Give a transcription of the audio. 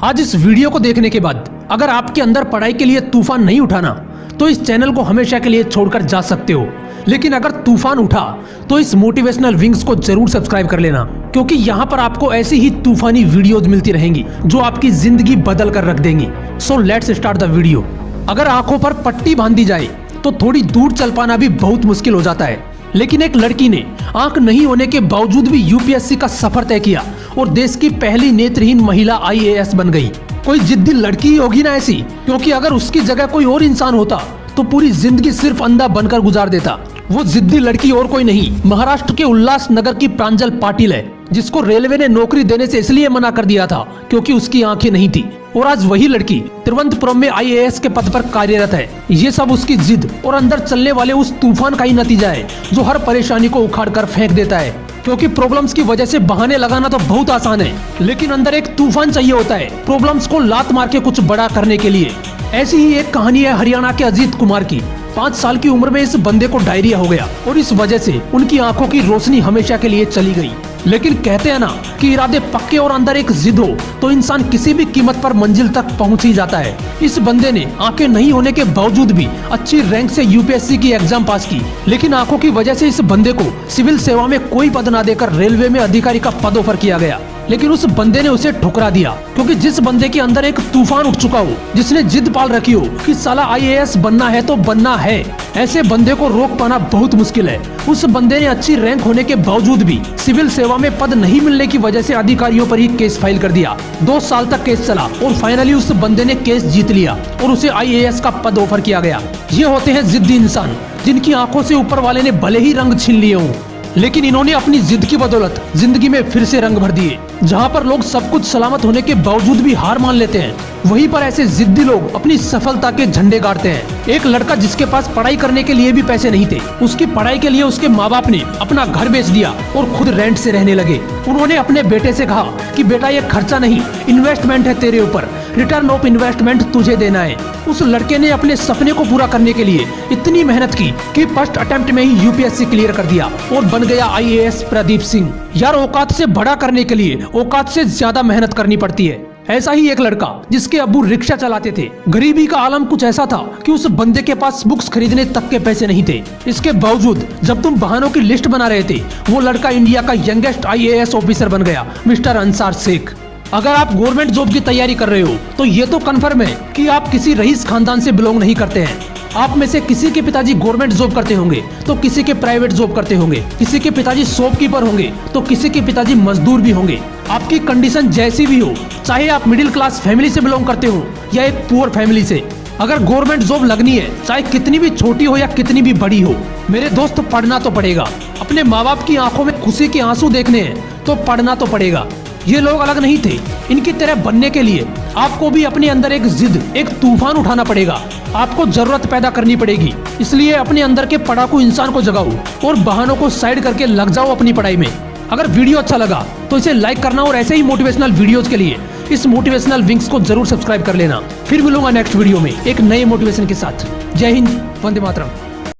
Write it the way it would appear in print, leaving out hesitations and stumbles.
आज इस वीडियो को देखने के बाद अगर आपके अंदर पढ़ाई के लिए तूफान नहीं उठाना तो इस चैनल को हमेशा के लिए छोड़कर जा सकते हो। लेकिन अगर तूफान उठा तो इस मोटिवेशनल विंग्स को जरूर सब्सक्राइब कर लेना, क्योंकि यहाँ पर आपको ऐसी ही तूफानी वीडियोज मिलती रहेंगी जो आपकी जिंदगी बदल कर रख देंगी। So let's start the video. अगर आंखों पर पट्टी बांध दी जाए तो थोड़ी दूर चल पाना भी बहुत मुश्किल हो जाता है, लेकिन एक लड़की ने आंख नहीं होने के बावजूद भी यूपीएससी का सफर तय किया और देश की पहली नेत्रहीन महिला आईएएस बन गई। कोई जिद्दी लड़की ही होगी ना ऐसी, क्योंकि अगर उसकी जगह कोई और इंसान होता तो पूरी जिंदगी सिर्फ अंधा बनकर गुजार देता। वो जिद्दी लड़की और कोई नहीं, महाराष्ट्र के उल्लासनगर की प्रांजल पाटिल है, जिसको रेलवे ने नौकरी देने से इसलिए मना कर दिया था क्योंकि उसकी आंखें नहीं थी। और आज वही लड़की तिरुवनंतपुरम में आईएएस के पद पर कार्यरत है। ये सब उसकी जिद और अंदर चलने वाले उस तूफान का ही नतीजा है जो हर परेशानी को उखाड़ कर फेंक देता है। क्योंकि प्रॉब्लम्स की वजह से बहाने लगाना तो बहुत आसान है, लेकिन अंदर एक तूफान चाहिए होता है प्रॉब्लम्स को लात मार के कुछ बड़ा करने के लिए। ऐसी ही एक कहानी है हरियाणा के अजीत कुमार की। 5 साल की उम्र में इस बंदे को डायरिया हो गया और इस वजह से उनकी आंखों की रोशनी हमेशा के लिए चली गई। लेकिन कहते हैं ना कि इरादे पक्के और अंदर एक जिद हो तो इंसान किसी भी कीमत पर मंजिल तक पहुंच ही जाता है। इस बंदे ने आंखें नहीं होने के बावजूद भी अच्छी रैंक से यूपीएससी की एग्जाम पास की, लेकिन आंखों की वजह से इस बंदे को सिविल सेवा में कोई पद ना देकर रेलवे में अधिकारी का पद ऑफर किया गया। लेकिन उस बंदे ने उसे ठुकरा दिया, क्योंकि जिस बंदे के अंदर एक तूफान उठ चुका हो, जिसने जिद पाल रखी हो कि साला आईएएस बनना है तो बनना है, ऐसे बंदे को रोक पाना बहुत मुश्किल है। उस बंदे ने अच्छी रैंक होने के बावजूद भी सिविल सेवा में पद नहीं मिलने की वजह से अधिकारियों पर ही केस फाइल कर दिया। 2 साल तक केस चला और फाइनली उस बंदे ने केस जीत लिया और उसे आईएएस का पद ऑफर किया गया। ये होते हैं जिद्दी इंसान, जिनकी आंखों से ऊपर वाले ने भले ही रंग छीन लिए हों, लेकिन इन्होंने अपनी जिद की बदौलत जिंदगी में फिर से रंग भर दिए। जहां पर लोग सब कुछ सलामत होने के बावजूद भी हार मान लेते हैं, वहीं पर ऐसे जिद्दी लोग अपनी सफलता के झंडे गाड़ते हैं। एक लड़का जिसके पास पढ़ाई करने के लिए भी पैसे नहीं थे, उसकी पढ़ाई के लिए उसके माँ बाप ने अपना घर बेच दिया और खुद रेंट से रहने लगे। उन्होंने अपने बेटे से कहा कि बेटा ये खर्चा नहीं, इन्वेस्टमेंट है तेरे ऊपर, रिटर्न ऑफ इन्वेस्टमेंट तुझे देना है। उस लड़के ने अपने सपने को पूरा करने के लिए इतनी मेहनत की कि फर्स्ट अटेम्प्ट में ही यूपीएससी क्लियर कर दिया और बन गया आईएएस प्रदीप सिंह। यार, औकात से बड़ा करने के लिए औकात से ज्यादा मेहनत करनी पड़ती है। ऐसा ही एक लड़का जिसके अब्बू रिक्शा चलाते थे, गरीबी का आलम कुछ ऐसा था कि उस बंदे के पास बुक्स खरीदने तक के पैसे नहीं थे। इसके बावजूद जब तुम बहानों की लिस्ट बना रहे थे, वो लड़का इंडिया का यंगेस्ट आईएएस ऑफिसर बन गया, मिस्टर अंसार शेख। अगर आप गवर्नमेंट जॉब की तैयारी कर रहे हो तो ये तो कन्फर्म है कि आप किसी रईस खानदान से बिलोंग नहीं करते हैं। आप में से किसी के पिताजी गवर्नमेंट जॉब करते होंगे तो किसी के प्राइवेट जॉब करते होंगे, किसी के पिताजी शॉपकीपर होंगे तो किसी के पिताजी मजदूर भी होंगे। आपकी कंडीशन जैसी भी हो, चाहे आप मिडिल क्लास फैमिली से बिलोंग करते हो या एक पुअर फैमिली से, अगर गवर्नमेंट जॉब लगनी है, चाहे कितनी भी छोटी हो या कितनी भी बड़ी हो, मेरे दोस्त पढ़ना तो पड़ेगा। अपने माँ बाप की आंखों में खुशी के आंसू देखने हैं तो पढ़ना तो पड़ेगा। ये लोग अलग नहीं थे, इनकी तरह बनने के लिए आपको भी अपने अंदर एक जिद, एक तूफान उठाना पड़ेगा। आपको जरूरत पैदा करनी पड़ेगी। इसलिए अपने अंदर के पढ़ाकू इंसान को जगाओ और बहानों को साइड करके लग जाओ अपनी पढ़ाई में। अगर वीडियो अच्छा लगा तो इसे लाइक करना और ऐसे ही मोटिवेशनल वीडियोज के लिए इस मोटिवेशनल विंग्स को जरूर सब्सक्राइब कर लेना। फिर मिलूंगा नेक्स्ट वीडियो में एक नए मोटिवेशन के साथ। जय हिंद, वंदे मातरम।